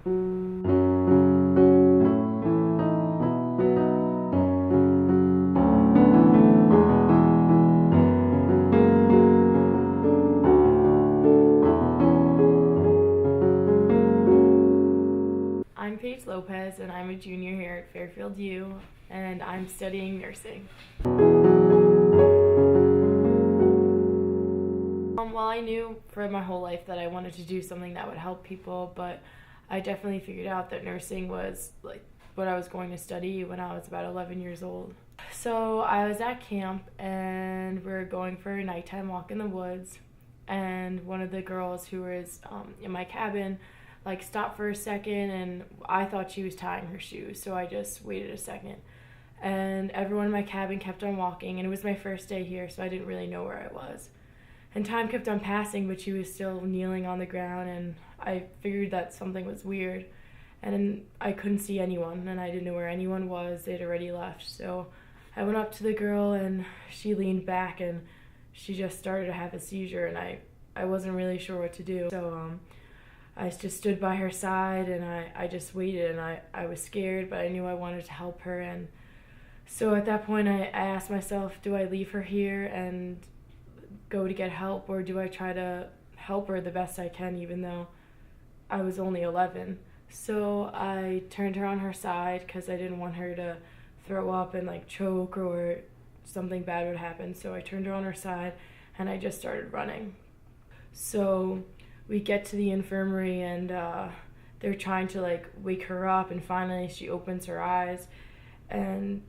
I'm Paige Lopez, and I'm a junior here at Fairfield U, and I'm studying nursing. Well, I knew for my whole life that I wanted to do something that would help people, but I definitely figured out that nursing was like what I was going to study when I was about 11 years old. So I was at camp, and we were going for a nighttime walk in the woods, and one of the girls who was in my cabin like stopped for a second, and I thought she was tying her shoes, so I just waited a second. And everyone in my cabin kept on walking, and it was my first day here, so I didn't really know where I was. And time kept on passing, but she was still kneeling on the ground, and I figured that something was weird. And I couldn't see anyone, and I didn't know where anyone was. They'd already left. So I went up to the girl, and she leaned back, and she just started to have a seizure, and I wasn't really sure what to do. So I just stood by her side, and I just waited, and I was scared, but I knew I wanted to help her. And so at that point, I asked myself, do I leave her here and go to get help, or do I try to help her the best I can, even though I was only 11? So I turned her on her side because I didn't want her to throw up and like choke or something bad would happen. So I turned her on her side, and I just started running. So we get to the infirmary, and they're trying to like wake her up, and finally she opens her eyes, and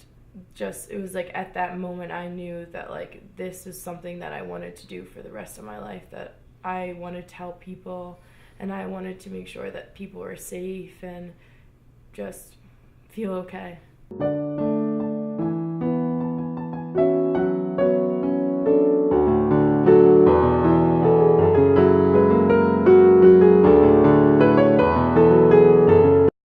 just it was like at that moment I knew that like this is something that I wanted to do for the rest of my life, that I wanted to help people, and I wanted to make sure that people were safe and just feel okay.